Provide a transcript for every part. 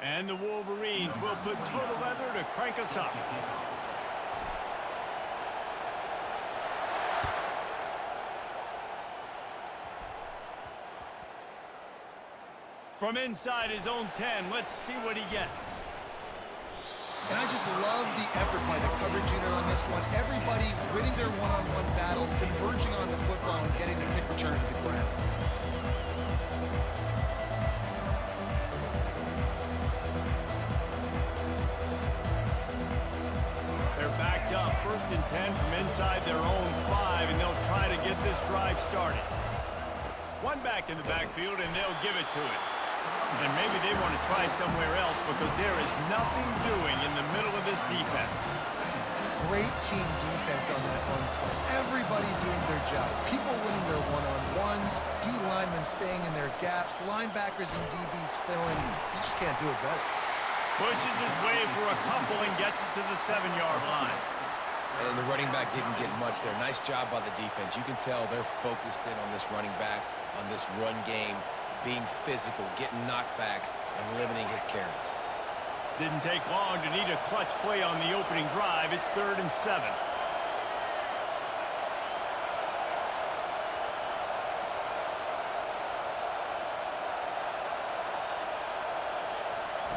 And the Wolverines will put total leather to crank us up. From inside his own 10, let's see what he gets. And I just love the effort by the coverage unit on this one. Everybody winning their one-on-one battles, converging on the football, and getting the kick return to the ground. They're backed up, 1st and 10 from inside their own 5, and they'll try to get this drive started. One back in the backfield, and they'll give it to it. And maybe they want to try somewhere else because there is nothing doing in the middle of this defense. Great team defense on that one play. Everybody doing their job. People winning their one-on-ones, D linemen staying in their gaps, linebackers and DBs filling. You just can't do it better. Pushes his way for a couple and gets it to the 7-yard line. And the running back didn't get much there. Nice job by the defense. You can tell they're focused in on this running back, on this run game, being physical, getting knockbacks, and limiting his carries. Didn't take long to need a clutch play on the opening drive. It's 3rd and 7.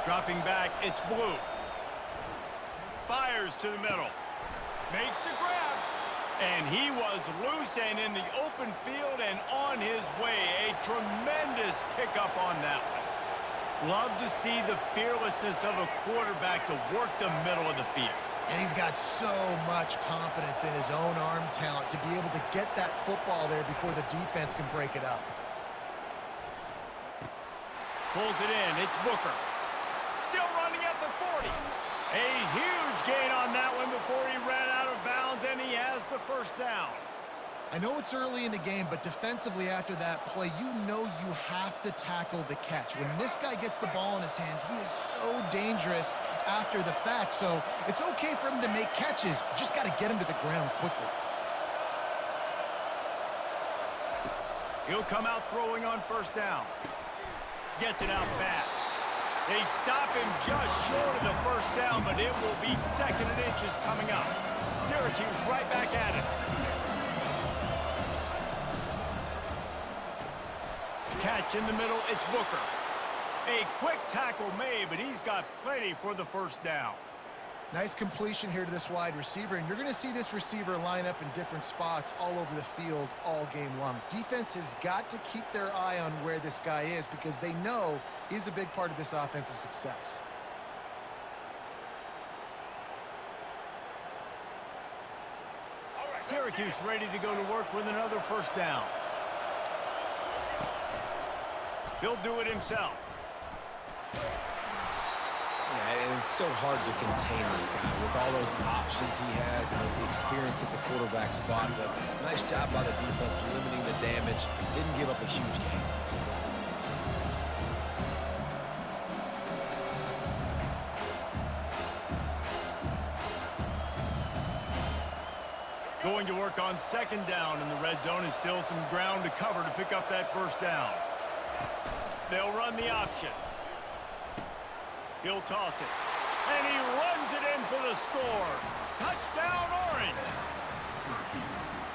Dropping back, it's Blue. Fires to the middle. Makes the grab. And he was loose and in the open field and on his way. A tremendous pickup on that one. Love to see the fearlessness of a quarterback to work the middle of the field. And he's got so much confidence in his own arm talent to be able to get that football there before the defense can break it up. Pulls it in. It's Booker. Still running at the 40. A huge gain on that one before he ran out of bounds, and he has the 1st down. I know it's early in the game, but defensively after that play, you know you have to tackle the catch. When this guy gets the ball in his hands, he is so dangerous after the fact. So it's okay for him to make catches. You just got to get him to the ground quickly. He'll come out throwing on 1st down. Gets it out fast. They stop him just short of the 1st down, but it will be 2nd and inches coming up. Syracuse right back at it. Catch in the middle, it's Booker. A quick tackle made, but he's got plenty for the 1st down. Nice completion here to this wide receiver, and you're going to see this receiver line up in different spots all over the field all game long. Defense has got to keep their eye on where this guy is because they know he's a big part of this offense's success. Syracuse ready to go to work with another 1st down. He'll do it himself. Yeah, and it's so hard to contain this guy with all those options he has and the experience at the quarterback spot. But nice job by the defense limiting the damage. Didn't give up a huge gain. Going to work on 2nd down in the red zone, and still some ground to cover to pick up that 1st down. They'll run the option. He'll toss it. And he runs it in for the score. Touchdown, Orange.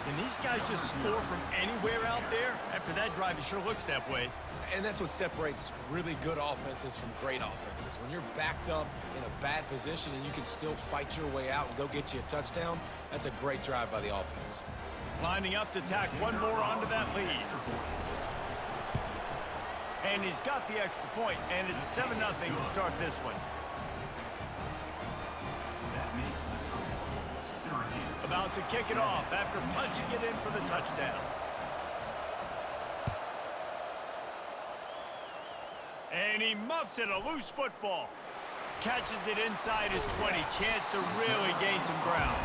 Can these guys just score from anywhere out there? After that drive, it sure looks that way. And that's what separates really good offenses from great offenses. When you're backed up in a bad position and you can still fight your way out and go get you a touchdown, that's a great drive by the offense. Lining up to tack one more onto that lead. And he's got the extra point, and it's 7-0 to start this one. About to kick it off after punching it in for the touchdown. And he muffs it, a loose football. Catches it inside his 20, chance to really gain some ground.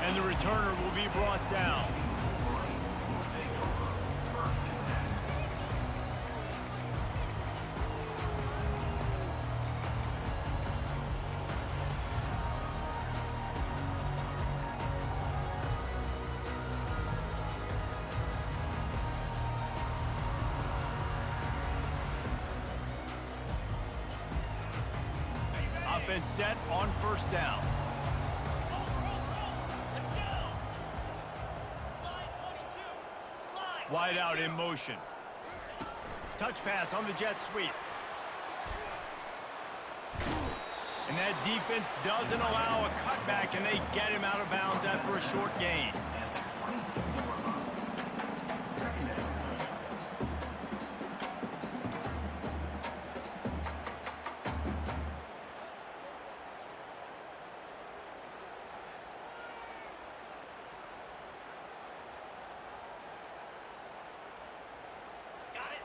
And the returner will be brought down. offense set on first down. Wide out in motion. Touch pass on the jet sweep. And that defense doesn't allow a cutback, and they get him out of bounds after a short gain.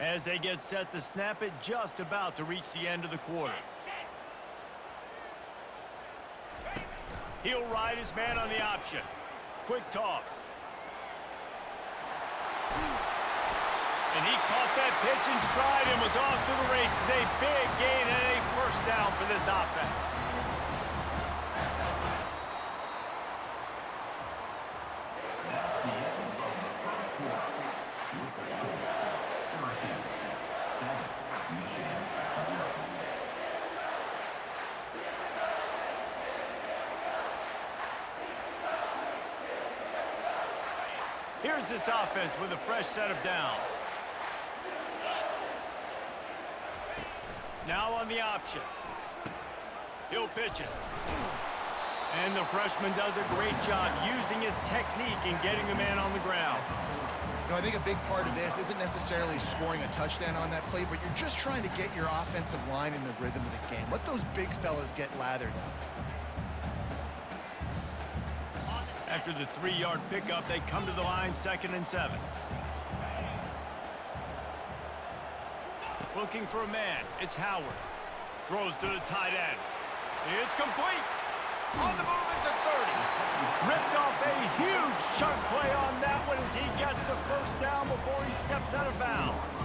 As they get set to snap it, just about to reach the end of the quarter. He'll ride his man on the option. Quick toss. And he caught that pitch in stride and was off to the races. A big gain and a first down for this offense. Here's this offense with a fresh set of downs. Now on the option. He'll pitch it. And the freshman does a great job using his technique and getting the man on the ground. You know, I think a big part of this isn't necessarily scoring a touchdown on that play, but you're just trying to get your offensive line in the rhythm of the game. Let those big fellas get lathered up. After the 3-yard pickup, they come to the line 2nd and 7. Looking for a man. It's Howard. Throws to the tight end. It's complete. On the move at the 30. Ripped off a huge chunk play on that one as he gets the first down before he steps out of bounds.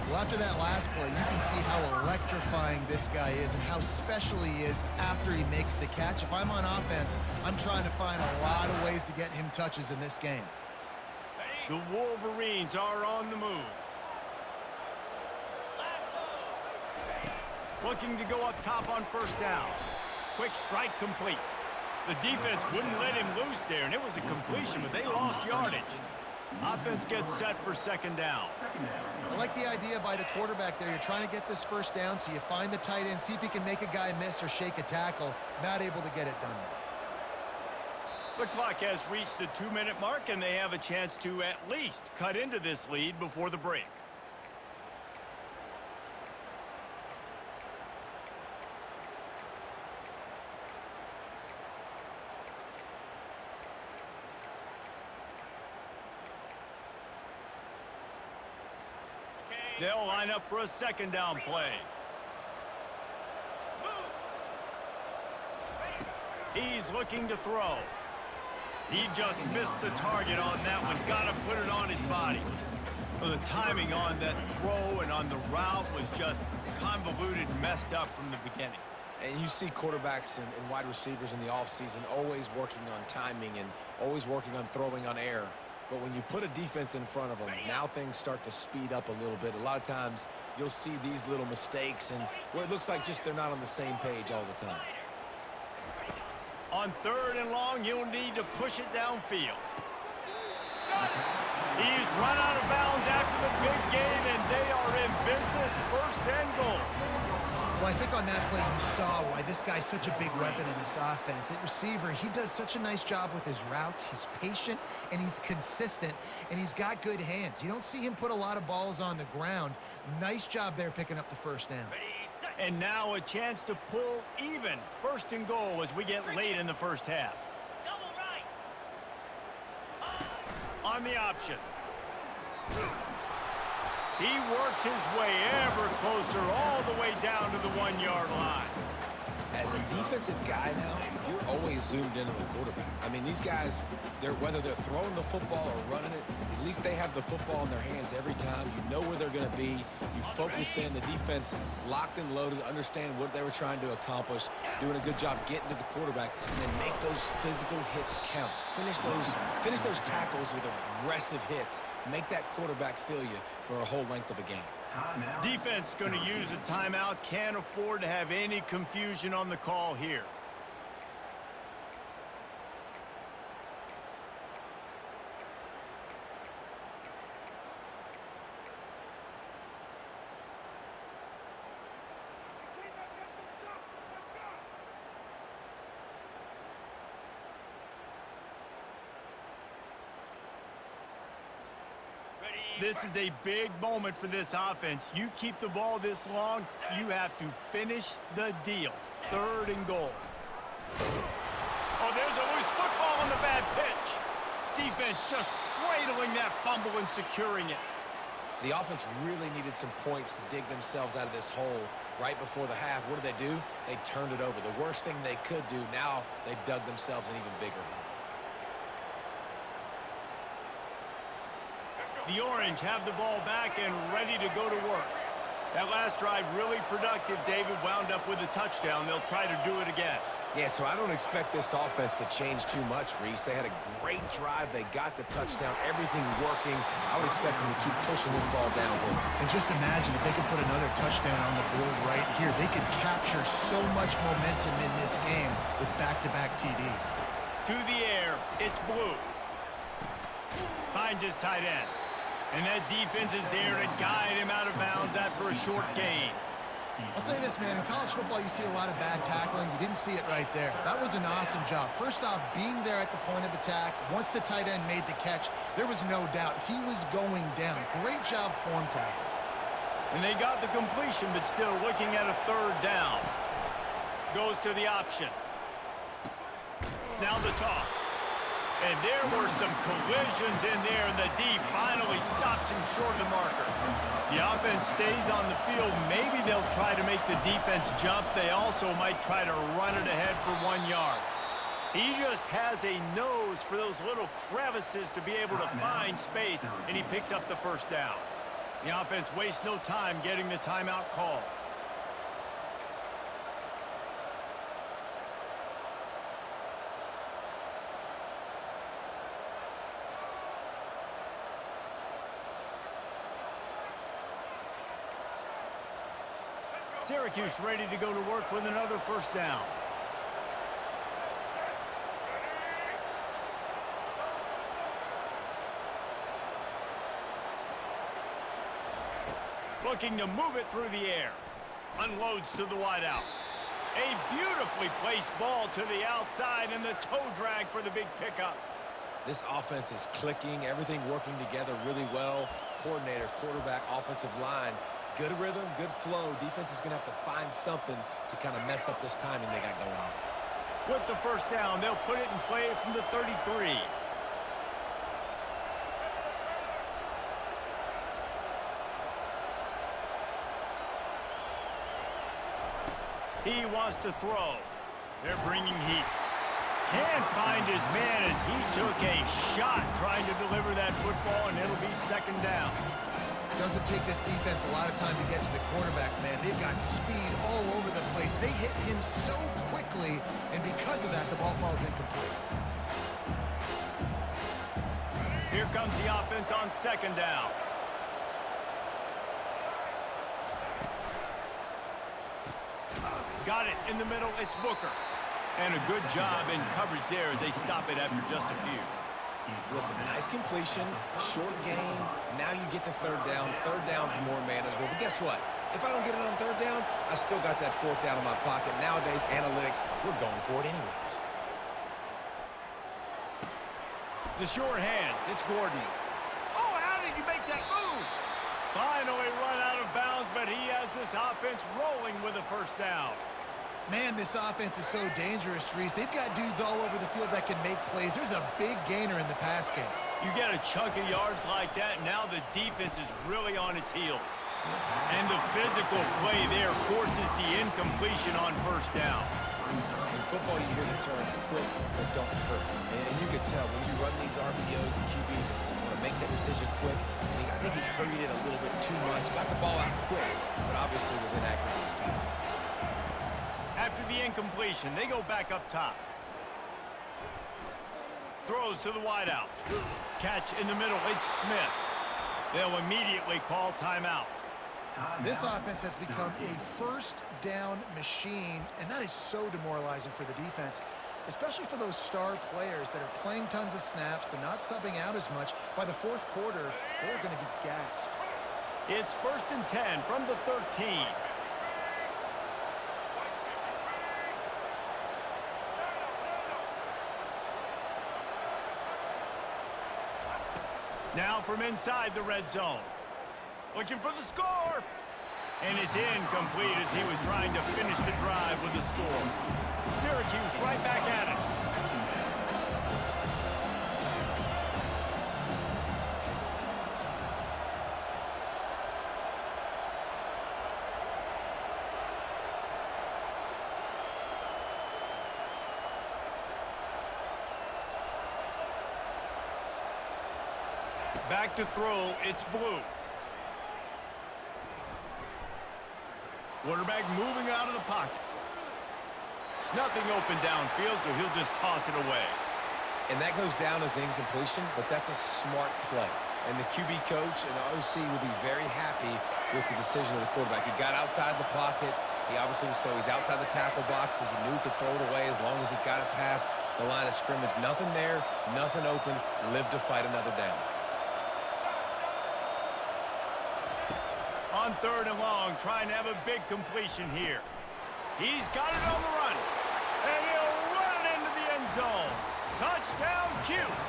Well, after that last play, you can see how electrifying this guy is and how special he is after he makes the catch. If I'm on offense, I'm trying to find a lot of ways to get him touches in this game. The Wolverines are on the move. Looking to go up top on first down. Quick strike complete. The defense wouldn't let him loose there, and it was a completion, but they lost yardage. Offense gets set for 2nd down. I like the idea by the quarterback there. You're trying to get this first down, so you find the tight end, see if he can make a guy miss or shake a tackle. Not able to get it done there. The clock has reached the 2-minute mark, and they have a chance to at least cut into this lead before the break. They'll line up for a 2nd down play. He's looking to throw. He just missed the target on that one. Got to put it on his body. Well, the timing on that throw and on the route was just convoluted, messed up from the beginning. And you see quarterbacks and wide receivers in the offseason always working on timing and always working on throwing on air. But when you put a defense in front of them, now things start to speed up a little bit. A lot of times you'll see these little mistakes and where it looks like just they're not on the same page all the time. On 3rd and long, he'll need to push it downfield. He's run out of bounds after the big gain, and they are in business, 1st and goal. Well, I think on that play you saw why this guy's such a big weapon in this offense. At receiver, he does such a nice job with his routes. He's patient, and he's consistent, and he's got good hands. You don't see him put a lot of balls on the ground. Nice job there picking up the first down. And now a chance to pull even. 1st and goal as we get late in the first half. On the option. He works his way ever closer all the way down to the 1-yard line. As a defensive guy now, you're always zoomed into the quarterback. I mean, these guys, whether they're throwing the football or running it, at least they have the football in their hands every time. You know where they're going to be. You focus in. The defense locked and loaded, understand what they were trying to accomplish, doing a good job getting to the quarterback, and then make those physical hits count. Finish those tackles with aggressive hits. Make that quarterback feel you for a whole length of a game. Defense going to use a timeout. Can't afford to have any confusion on the call here. This is a big moment for this offense. You keep the ball this long, you have to finish the deal. 3rd and goal. Oh, there's a loose football on the bad pitch. Defense just cradling that fumble and securing it. The offense really needed some points to dig themselves out of this hole right before the half. What did they do? They turned it over. The worst thing they could do, now they dug themselves an even bigger hole. The Orange have the ball back and ready to go to work. That last drive really productive. David wound up with a touchdown. They'll try to do it again. Yeah, so I don't expect this offense to change too much, Reese. They had a great drive. They got the touchdown. Everything working. I would expect them to keep pushing this ball downhill. And just imagine if they could put another touchdown on the board right here. They could capture so much momentum in this game with back-to-back TDs. To the air, it's Blue. Finds his tight end. And that defense is there to guide him out of bounds after a short gain. I'll say this, man. In college football, you see a lot of bad tackling. You didn't see it right there. That was an awesome job. First off, being there at the point of attack. Once the tight end made the catch, there was no doubt he was going down. Great job form tackle. And they got the completion, but still looking at a 3rd down. Goes to the option. Now the toss. And there were some collisions in there, and the D finally stops him short of the marker. The offense stays on the field. Maybe they'll try to make the defense jump. They also might try to run it ahead for 1 yard. He just has a nose for those little crevices to be able to find space, and he picks up the 1st down. The offense wastes no time getting the timeout call. Syracuse ready to go to work with another 1st down. Looking to move it through the air. Unloads to the wideout. A beautifully placed ball to the outside and the toe drag for the big pickup. This offense is clicking, everything working together really well. Coordinator, quarterback, offensive line. Good rhythm, good flow. Defense is going to have to find something to kind of mess up this timing they got going on. With the 1st down, they'll put it in play from the 33. He wants to throw. They're bringing heat. Can't find his man as he took a shot trying to deliver that football, and it'll be 2nd down. Doesn't take this defense a lot of time to get to the quarterback, man. They've got speed all over the place. They hit him so quickly, and because of that, the ball falls incomplete. Here comes the offense on 2nd down. Got it in the middle. It's Booker. And a good job in coverage there as they stop it after just a few. Listen, nice completion, short gain. Now you get to 3rd down. 3rd down's more manageable. But guess what? If I don't get it on 3rd down, I still got that 4th down in my pocket. Nowadays, analytics, we're going for it anyways. The short hands. It's Gordon. Oh, how did you make that move? Finally run out of bounds, but he has this offense rolling with a 1st down. Man, this offense is so dangerous, Reese. They've got dudes all over the field that can make plays. There's a big gainer in the pass game. You get a chunk of yards like that, now the defense is really on its heels. And the physical play there forces the incompletion on 1st down. In football, you hear the term quick or don't hurt. And you can tell when you run these RPOs, the QBs want to make that decision quick. And I think he hurried it a little bit too much. Got the ball out quick, but obviously was inaccurate in his pass. After the incompletion, they go back up top. Throws to the wideout. Catch in the middle. It's Smith. They'll immediately call timeout. This offense has become a first down machine, and that is so demoralizing for the defense, especially for those star players that are playing tons of snaps. They're not subbing out as much. By the fourth quarter, they're going to be gassed. It's 1st and 10 from the 13. Now from inside the red zone. Looking for the score. And it's incomplete as he was trying to finish the drive with a score. Syracuse right back at it. Back to throw, it's Blue. Quarterback moving out of the pocket. Nothing open downfield, so he'll just toss it away. And that goes down as incompletion, but that's a smart play. And the QB coach and the OC will be very happy with the decision of the quarterback. He got outside the pocket. He obviously was he's outside the tackle boxes. He knew he could throw it away as long as he got it past the line of scrimmage. Nothing there, nothing open. Live to fight another down. On 3rd and long, trying to have a big completion here. He's got it on the run. And he'll run it into the end zone. Touchdown, Cuse.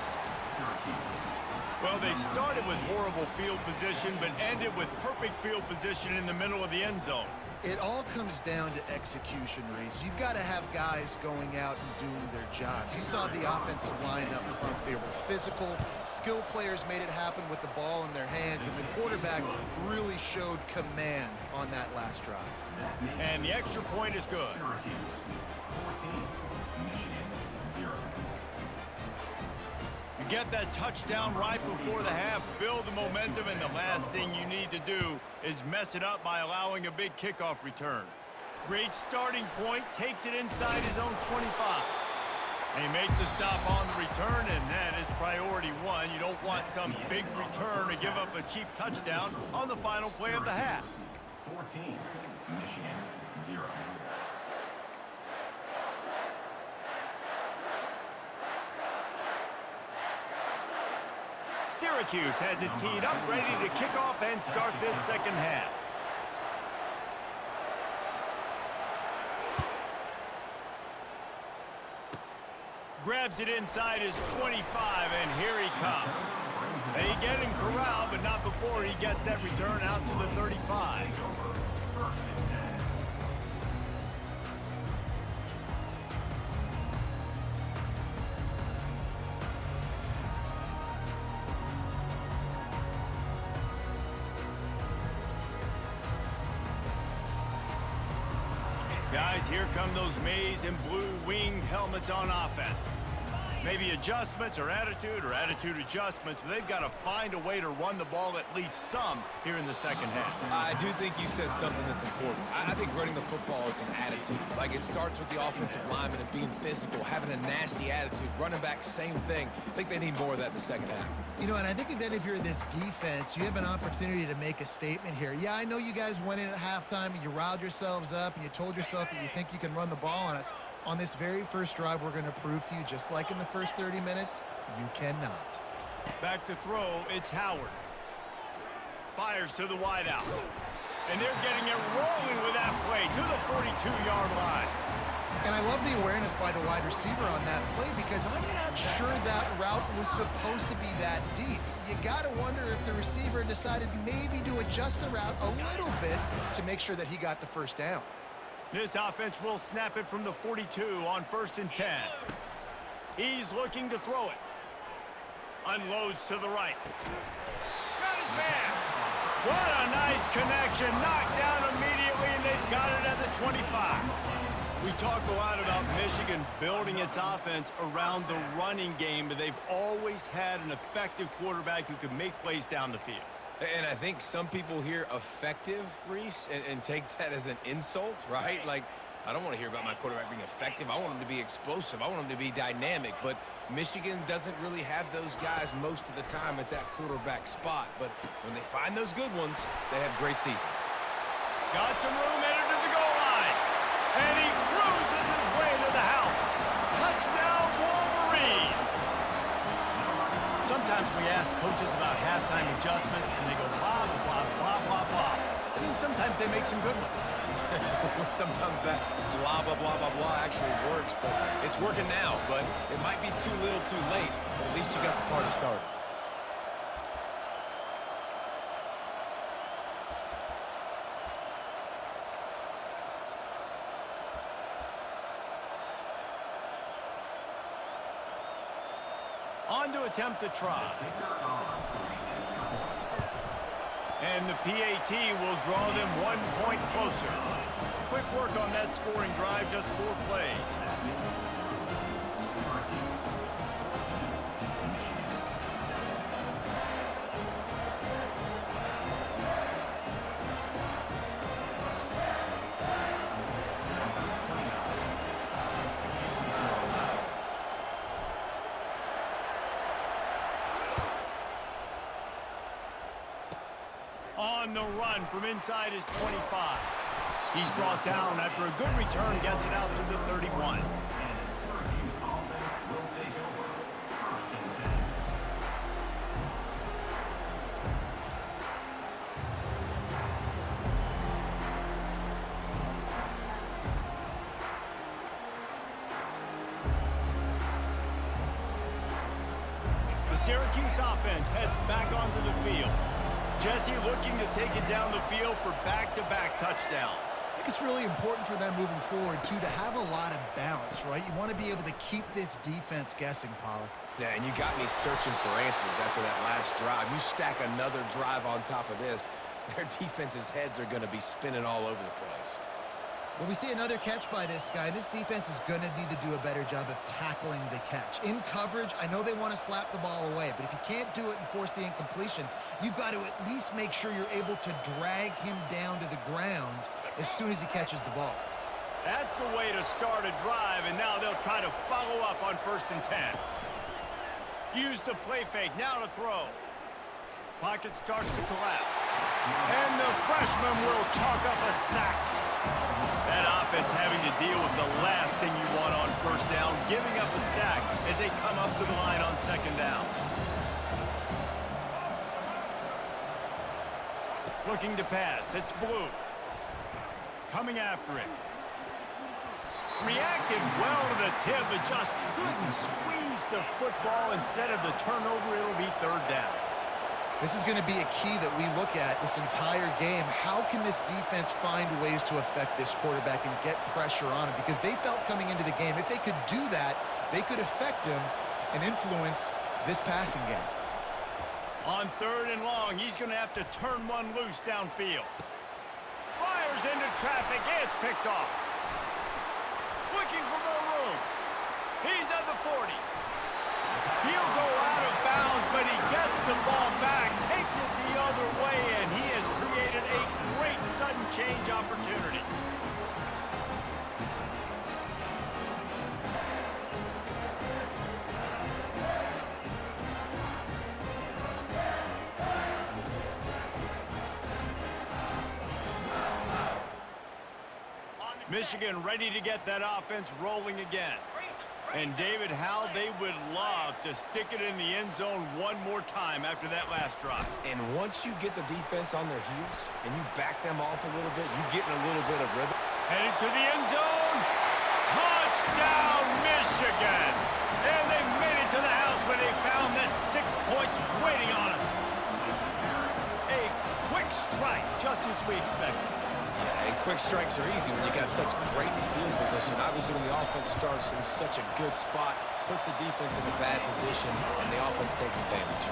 Well, they started with horrible field position, but ended with perfect field position in the middle of the end zone. It all comes down to execution, Reese. You've got to have guys going out and doing their jobs. You saw the offensive line up front. They were physical. Skill players made it happen with the ball in their hands, and the quarterback really showed command on that last drive. And the extra point is good. Get that touchdown right before the half, build the momentum, and the last thing you need to do is mess it up by allowing a big kickoff return. Great starting point, takes it inside his own 25. They make the stop on the return, and that is priority one. You don't want some big return to give up a cheap touchdown on the final play of the half. 14, Michigan, 0. Syracuse has it teed up, ready to kick off and start this second half. Grabs it inside his 25, and here he comes. They get him corralled, but not before he gets that return out to the 35. Guys, here come those maize and blue winged helmets on offense. Maybe adjustments or attitude adjustments, but they've got to find a way to run the ball at least some here in the second half. I do think you said something that's important. I think running the football is an attitude. Like, it starts with the offensive lineman and being physical, having a nasty attitude. Running back, same thing. I think they need more of that in the second half. You know, and I think that if you're this defense, you have an opportunity to make a statement here. Yeah, I know you guys went in at halftime and you riled yourselves up and you told yourself that you think you can run the ball on us. On this very first drive, we're going to prove to you, just like in the first 30 minutes, you cannot. Back to throw, it's Howard. Fires to the wideout. And they're getting it rolling with that play to the 42-yard line. And I love the awareness by the wide receiver on that play, because I'm not sure that route was supposed to be that deep. You got to wonder if the receiver decided maybe to adjust the route a little bit to make sure that he got the first down. This offense will snap it from the 42 on 1st and 10. He's looking to throw it. Unloads to the right. Got his man. What a nice connection. Knocked down immediately, and they've got it at the 25. We talk a lot about Michigan building its offense around the running game, but they've always had an effective quarterback who can make plays down the field. And I think some people hear effective, Reese, and take that as an insult, right? Like, I don't want to hear about my quarterback being effective. I want him to be explosive. I want him to be dynamic. But Michigan doesn't really have those guys most of the time at that quarterback spot. But when they find those good ones, they have great seasons. Got some room headed to the goal line. And he cruises his way to the house. Touchdown, Wolverines! Sometimes we ask coaches about halftime adjustments, and they go blah, blah, blah, blah, blah. I mean, sometimes they make some good ones. Sometimes that blah, blah, blah, blah, blah actually works, but it's working now. But it might be too little too late, but at least you got the party started. On to attempt the try. And the PAT will draw them 1 point closer. Quick work on that scoring drive, just 4 plays. On the run from inside his 25. He's brought down after a good return, gets it out to the 31. Syracuse offense will take over. 1st and 10. The Syracuse offense heads back onto the field. Jesse looking to take it down the field for back-to-back touchdowns. I think it's really important for them moving forward, too, to have a lot of balance, right? You want to be able to keep this defense guessing, Pollack. Yeah, and you got me searching for answers after that last drive. You stack another drive on top of this, their defense's heads are going to be spinning all over the place. Well, we see another catch by this guy. This defense is going to need to do a better job of tackling the catch. In coverage, I know they want to slap the ball away, but if you can't do it and force the incompletion, you've got to at least make sure you're able to drag him down to the ground as soon as he catches the ball. That's the way to start a drive, and now they'll try to follow up on 1st and 10. Use the play fake, now to throw. Pocket starts to collapse. And the freshman will chalk up a sack. That offense having to deal with the last thing you want on 1st down, giving up a sack as they come up to the line on 2nd down. Looking to pass, it's Blue. Coming after it. Reacted well to the tip, but just couldn't squeeze the football. Instead of the turnover, it'll be 3rd down. This is going to be a key that we look at this entire game. How can this defense find ways to affect this quarterback and get pressure on him? Because they felt coming into the game, if they could do that, they could affect him and influence this passing game. On 3rd and long, he's going to have to turn one loose downfield. Fires into traffic, it's picked off. Looking for more room. He's at the 40. He'll go out of bounds, but he gets the ball back, takes it the other way, and he has created a great sudden change opportunity. Michigan ready to get that offense rolling again. And David, how they would love to stick it in the end zone one more time after that last drive. And once you get the defense on their heels and you back them off a little bit, you get in a little bit of rhythm. Headed to the end zone. Touchdown, Michigan! And they made it to the house when they found that 6 points waiting on them. A quick strike, just as we expected. Yeah, and quick strikes are easy when you got such great field position. Obviously, when the offense starts in such a good spot, puts the defense in a bad position, and the offense takes advantage.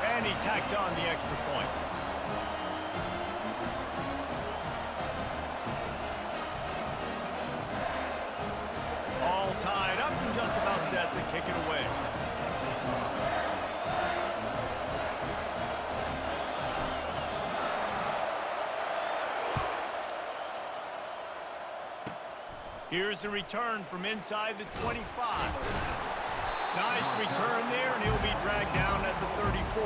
And he tacks on the extra point. All tied up and just about set to kick it away. Here's the return from inside the 25. Nice return there, and he'll be dragged down at the 34.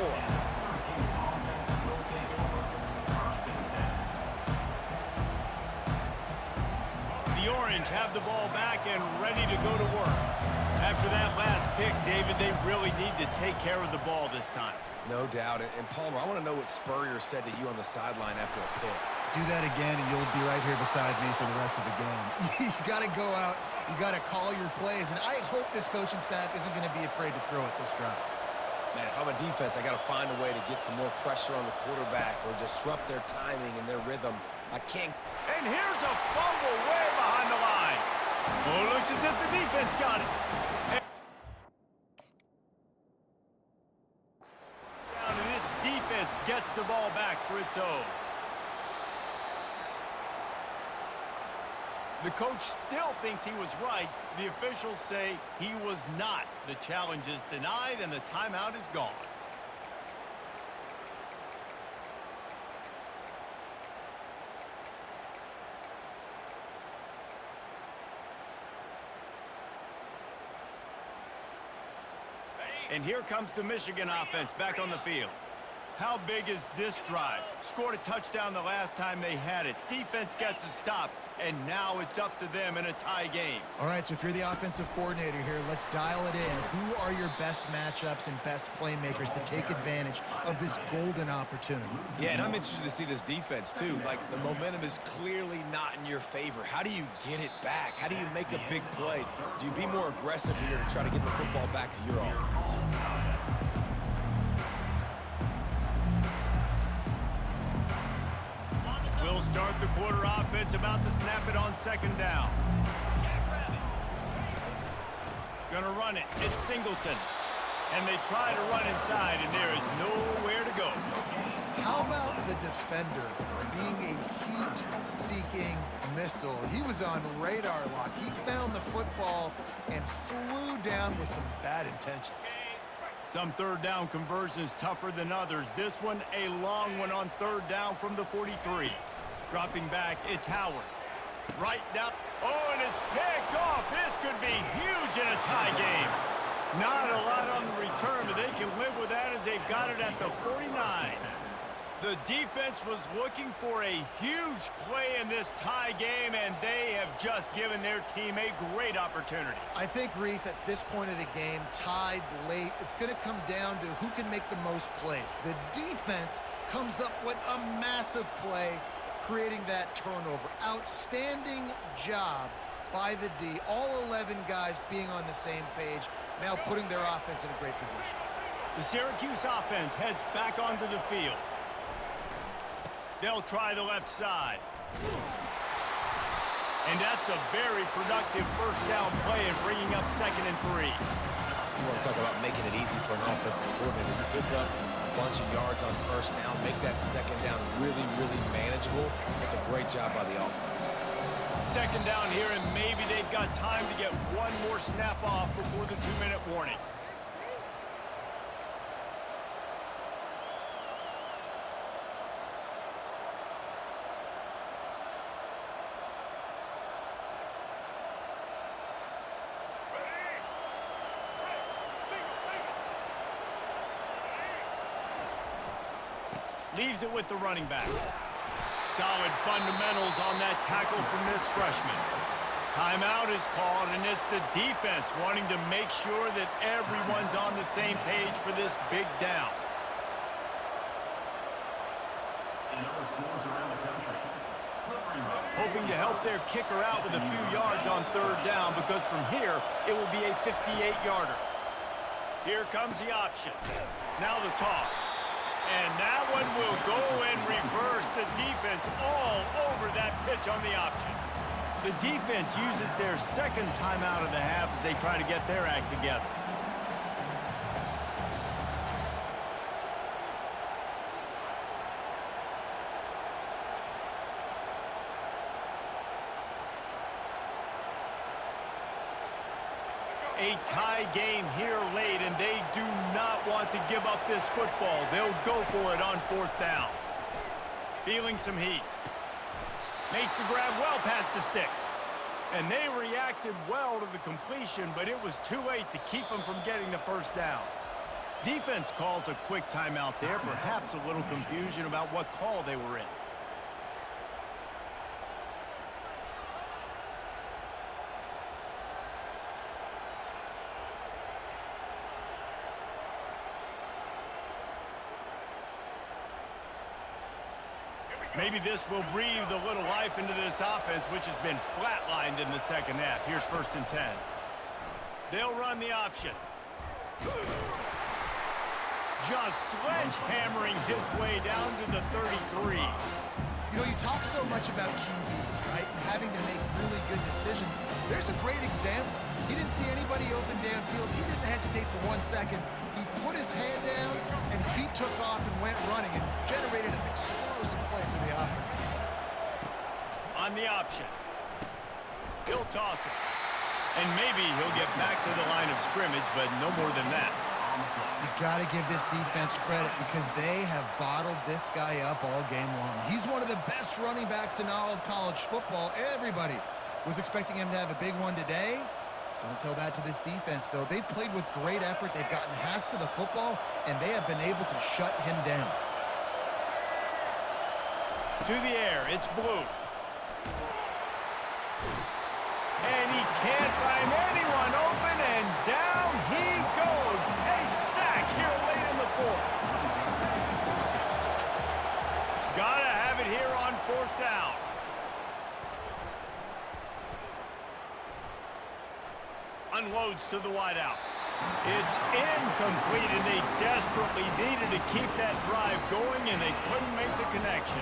change, have the ball back, and ready to go to work. After that last pick, David, they really need to take care of the ball this time. No doubt. And Palmer, I want to know what Spurrier said to you on the sideline after a pick. Do that again, and you'll be right here beside me for the rest of the game. You got to go out. You got to call your plays, and I hope this coaching staff isn't going to be afraid to throw it this drive. Man, if I'm a defense, I got to find a way to get some more pressure on the quarterback or disrupt their timing and their rhythm. I can't. And here's a fumble way behind the line. Oh, it looks as if the defense got it. And this defense gets the ball back for its own. The coach still thinks he was right. The officials say he was not. The challenge is denied, and the timeout is gone. And here comes the Michigan offense back on the field. How big is this drive? Scored a touchdown the last time they had it. Defense gets a stop, and now it's up to them in a tie game. All right, so if you're the offensive coordinator here, let's dial it in. Who are your best matchups and best playmakers to take advantage of this golden opportunity? Yeah, and I'm interested to see this defense, too. Like, the momentum is clearly not in your favor. How do you get it back? How do you make a big play? Do you be more aggressive here to try to get the football back to your offense? We'll start the quarter offense, about to snap it on second down. Gonna run it. It's Singleton. And they try to run inside, and there is nowhere to go. How about the defender being a heat-seeking missile? He was on radar lock. He found the football and flew down with some bad intentions. Some third down conversions tougher than others. This one, a long one on third down from the 43. Dropping back, it's Howard. Right down. Oh, and it's picked off. This could be huge in a tie game. Not a lot on the return, but they can live with that as they've got it at the 49. The defense was looking for a huge play in this tie game, and they have just given their team a great opportunity. I think, Reese, at this point of the game, tied late, it's going to come down to who can make the most plays. The defense comes up with a massive play, creating that turnover. Outstanding job by the D. All 11 guys being on the same page, now putting their offense in a great position. The Syracuse offense heads back onto the field. They'll try the left side. And that's a very productive first down play and bringing up 2nd and 3. You want to talk about making it easy for an offensive coordinator. You pick up a bunch of yards on first down, make that second down really, really manageable. It's a great job by the offense. Second down here, and maybe they've got time to get one more snap off before the 2-minute warning. Leaves it with the running back. Solid fundamentals on that tackle from this freshman. Timeout is called, and it's the defense wanting to make sure that everyone's on the same page for this big down. Hoping to help their kicker out with a few yards on third down, because from here, it will be a 58-yarder. Here comes the option. Now the toss. And that one will go and reverse. The defense all over that pitch on the option. The defense uses their second timeout of the half as they try to get their act together. A tie game here late, and they do not want to give up this football. They'll go for it on fourth down. Feeling some heat. Makes the grab well past the sticks. And they reacted well to the completion, but it was too late to keep them from getting the first down. Defense calls a quick timeout there, perhaps a little confusion about what call they were in. Maybe this will breathe a little life into this offense, which has been flatlined in the second half. Here's 1st and 10. They'll run the option. Just sledgehammering his way down to the 33. You know, you talk so much about QBs, right? And having to make really good decisions. There's a great example. He didn't see anybody open downfield. He didn't hesitate for 1 second. He put his hand down, and he took off and went running and generated an explosive play for the offense. On the option. He'll toss it. And maybe he'll get back to the line of scrimmage, but no more than that. You got to give this defense credit because they have bottled this guy up all game long. He's one of the best running backs in all of college football. Everybody was expecting him to have a big one today. Don't tell that to this defense, though. They've played with great effort. They've gotten hats to the football, and they have been able to shut him down. To the air, it's Blue. And he can't find anyone open, and down he goes. A sack here late in the 4th. Gotta have it here on 4th down. Unloads to the wideout. It's incomplete, and they desperately needed to keep that drive going, and they couldn't make the connection.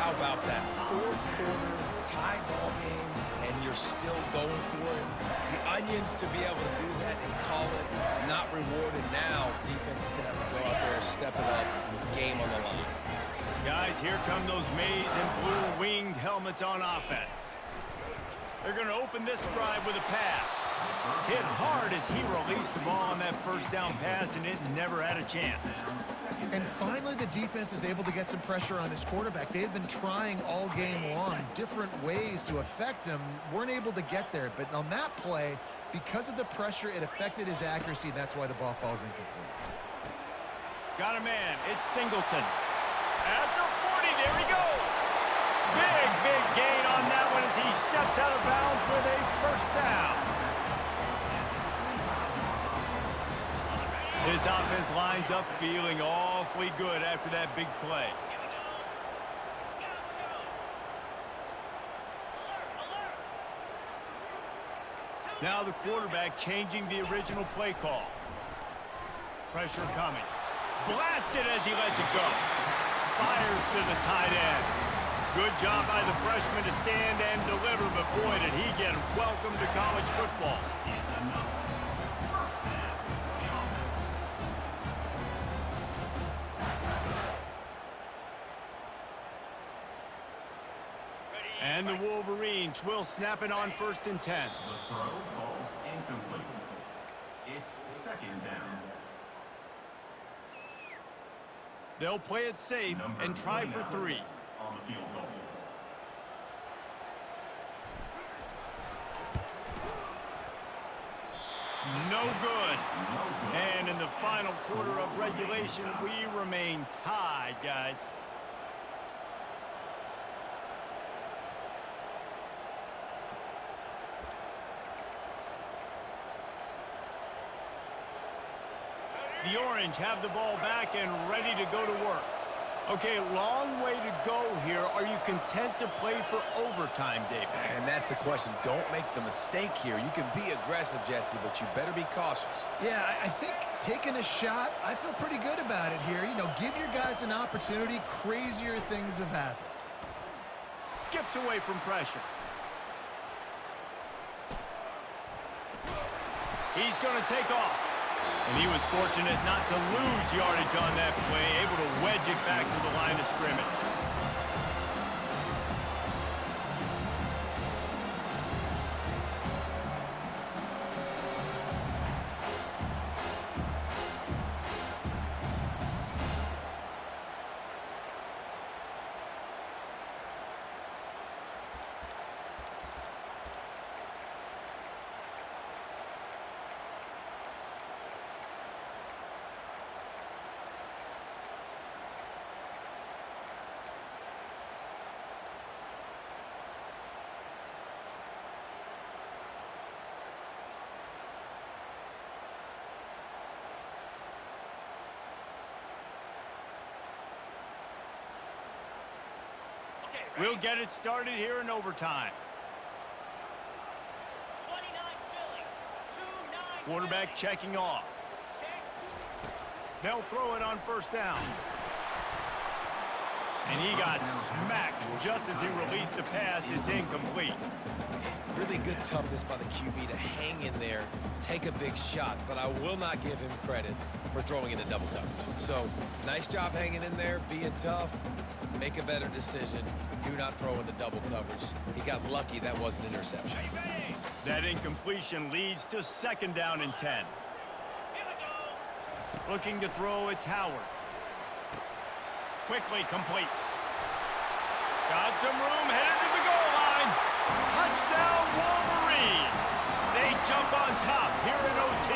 How about that 4th quarter tie ball game, and you're still going for it? The onions to be able to do that and call it not rewarded now. Defense is going to have to go out there and step it up. Game on the line. Guys, here come those maize and blue winged helmets on offense. They're going to open this drive with a pass. Hit hard as he released the ball on that 1st down pass, and it never had a chance. And finally, the defense is able to get some pressure on this quarterback. They had been trying all game long, different ways to affect him, weren't able to get there. But on that play, because of the pressure, it affected his accuracy, and that's why the ball falls incomplete. Got a man. It's Singleton. At the 40, there he goes. Big gain on that one as he steps out of bounds with a 1st down. This offense lines up feeling awfully good after that big play. Now the quarterback changing the original play call. Pressure coming. Blasted as he lets it go. Fires to the tight end. Good job by the freshman to stand and deliver, but boy, did he get welcome to college football. And the Wolverines will snap it on 1st and 10. The throw falls incomplete. It's 2nd down. They'll play it safe and try for 3. On the field goal. No good. And in the final quarter of regulation, we remain tied, guys. The Orange have the ball back and ready to go to work. Okay, long way to go here. Are you content to play for overtime, David? And that's the question. Don't make the mistake here. You can be aggressive, Jesse, but you better be cautious. Yeah, I think taking a shot, I feel pretty good about it here. You know, give your guys an opportunity. Crazier things have happened. Skips away from pressure. He's going to take off. And he was fortunate not to lose yardage on that play, able to wedge it back to the line of scrimmage. We'll get it started here in overtime. 29 Philly. 2-9 Quarterback checking off. They'll throw it on first down. And he got smacked just as he released the pass. It's incomplete. Really good toughness by the QB to hang in there, take a big shot, but I will not give him credit for throwing into double coverage. So, nice job hanging in there, being tough. Make a better decision. Do not throw into double coverage. He got lucky that was an interception. That incompletion leads to second down and 10. Looking to throw, it's Howard. Quickly complete. Got some room, headed to the goal line. Touchdown, Wolverines. They jump on top here in OT.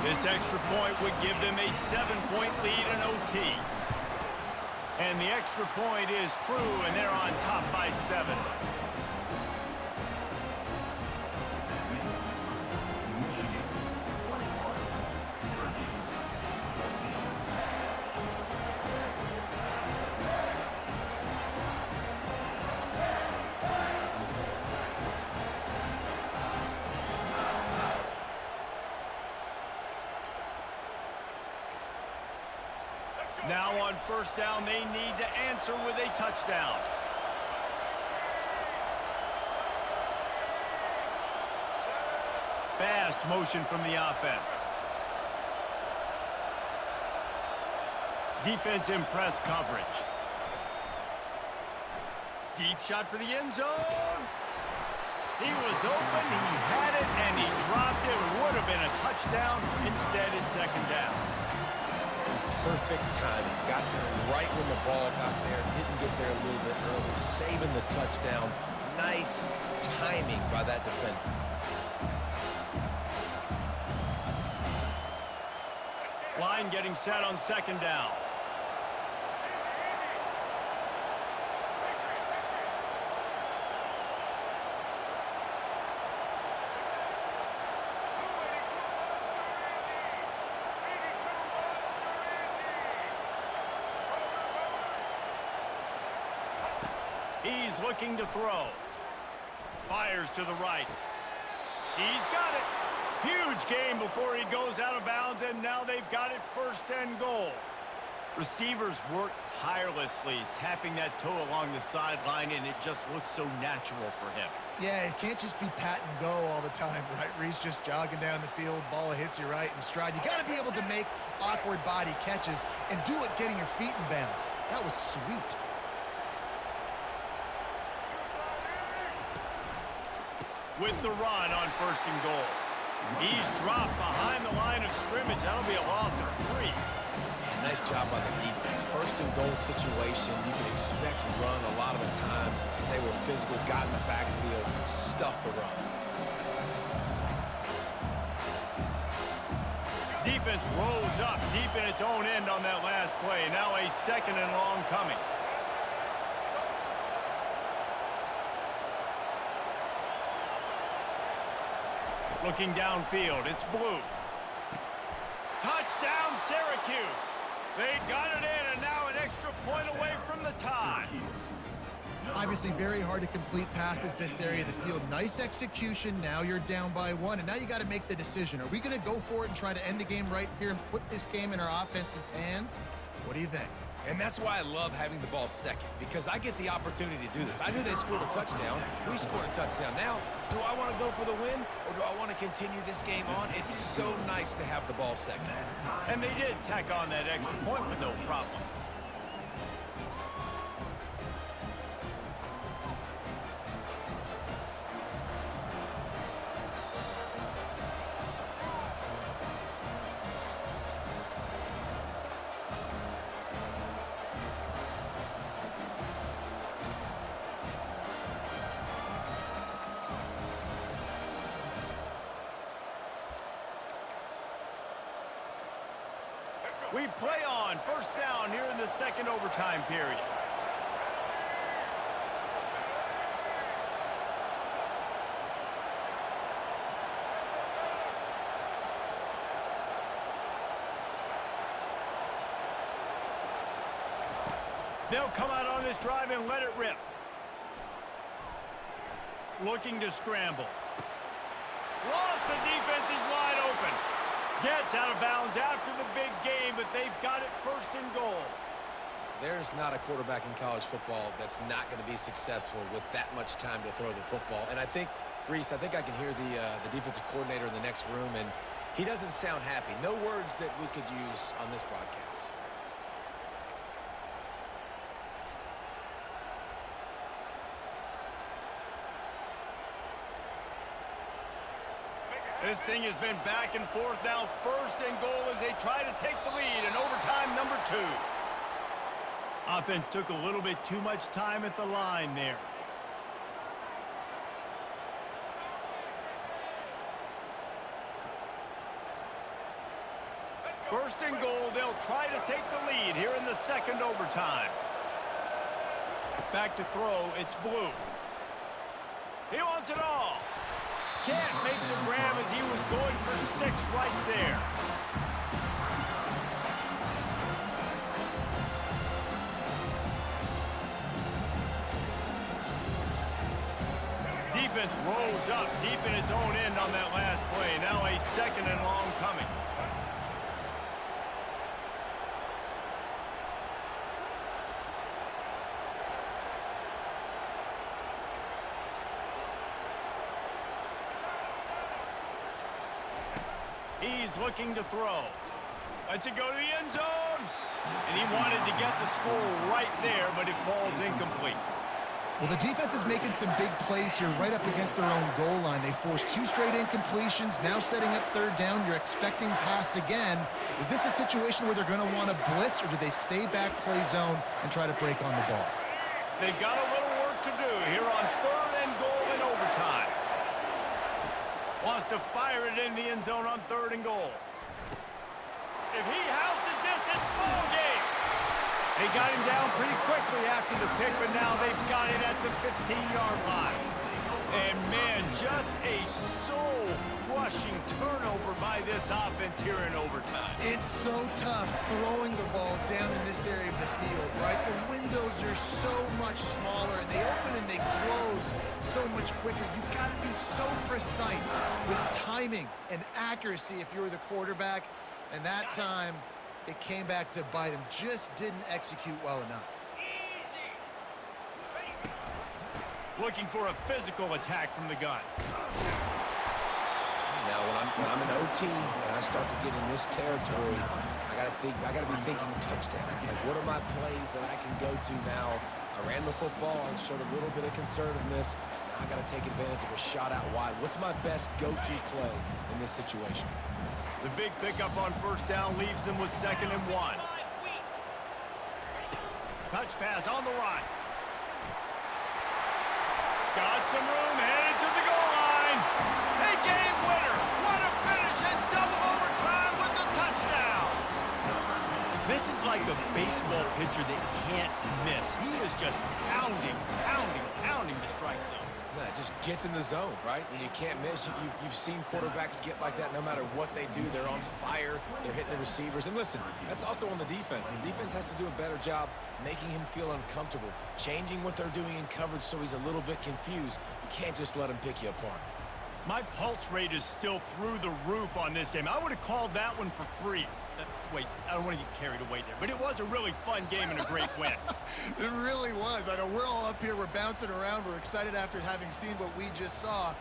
This extra point would give them a 7-point lead in OT. And the extra point is true, and they're on top by 7. Now on first down, they need to answer with a touchdown. Fast motion from the offense. Defense in press coverage. Deep shot for the end zone. He was open, he had it, and he dropped it. Would have been a touchdown. Instead, it's second down. Perfect timing. Got there right when the ball got there. Didn't get there a little bit early. Saving the touchdown. Nice timing by that defender. Line getting set on second down. He's looking to throw. Fires to the right. He's got it. Huge game before he goes out of bounds, and now they've got it first and goal. Receivers work tirelessly, tapping that toe along the sideline, and it just looks so natural for him. Yeah, it can't just be pat and go all the time, right? Reese just jogging down the field, ball hits you right in stride. You got to be able to make awkward body catches and do it getting your feet in bounds. That was sweet. With the run on first and goal. He's dropped behind the line of scrimmage. That'll be a loss of 3. Nice job by the defense. First and goal situation, you can expect run a lot of the times. They were physical, got in the backfield, stuffed the run. Defense rose up deep in its own end on that last play. Now a second and long coming. Looking downfield, it's Blue. Touchdown, Syracuse. They got it in, and now an extra point away from the tie. Obviously very hard to complete passes this area of the field. Nice execution. Now you're down by 1, and now you got to make the decision. Are we going to go for it and try to end the game right here and put this game in our offense's hands? What do you think? And that's why I love having the ball second, because I get the opportunity to do this. I knew they scored a touchdown. We scored a touchdown. Now, do I want to go for the win, or do I want to continue this game on? It's so nice to have the ball second. And they did tack on that extra point with no problem. We play on first down here in the second overtime period. They'll come out on this drive and let it rip. Looking to scramble. Lost, the defense is wide open. Gets out of bounds after the big game, but they've got it first and goal. There's not a quarterback in college football that's not going to be successful with that much time to throw the football. And I think, Reese, I can hear the defensive coordinator in the next room, and he doesn't sound happy. No words that we could use on this broadcast. This thing has been back and forth now. First and goal as they try to take the lead in overtime number 2. Offense took a little bit too much time at the line there. First and goal, they'll try to take the lead here in the second overtime. Back to throw, it's Blue. He wants it all. Can't make the grab as he was going for 6 right there. Defense rose up deep in its own end on that last play. Now a second and long coming. He's looking to throw. Lets it go to the end zone. And he wanted to get the score right there, but it falls incomplete. Well, the defense is making some big plays here right up against their own goal line. They forced 2 straight incompletions, now setting up third down. You're expecting pass again. Is this a situation where they're going to want to blitz, or do they stay back, play zone, and try to break on the ball? They've got a little work to do here on third and goal in overtime. Wants to fire it in the end zone on third and goal. If he houses this, it's ball game. They got him down pretty quickly after the pick, but now they've got it at the 15-yard line. And, man, just a soul-crushing turnover by this offense here in overtime. It's so tough throwing the ball down in this area of the field, right? The windows are so much smaller, and they open and they close so much quicker. You've got to be so precise with timing and accuracy if you're the quarterback. And that time, it came back to bite him. Just didn't execute well enough. Looking for a physical attack from the gun. Now, when I'm in OT and I start to get in this territory, I gotta be thinking touchdown. Like, what are my plays that I can go to now? I ran the football and showed a little bit of conservativeness. Now I gotta take advantage of a shot out wide. What's my best go-to play in this situation? The big pickup on first down leaves them with 2nd and 1. Touch pass on the run. Got some room, headed to the goal line. A game winner. What a finish in double overtime with the touchdown. This is like a baseball pitcher that can't miss. He is just pounding the strike zone. Yeah, it just gets in the zone, right? When you can't miss, you've seen quarterbacks get like that no matter what they do. They're on fire. They're hitting the receivers. And listen, that's also on the defense. The defense has to do a better job making him feel uncomfortable, changing what they're doing in coverage so he's a little bit confused. You can't just let him pick you apart. My pulse rate is still through the roof on this game. I would have called that one for free. Wait, I don't want to get carried away there, but it was a really fun game and a great win. It really was. I know we're all up here, we're bouncing around, we're excited after having seen what we just saw.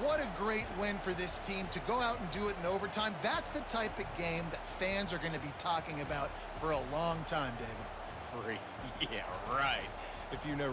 What a great win for this team to go out and do it in overtime. That's the type of game that fans are going to be talking about for a long time, David. Free. Yeah, right. If you know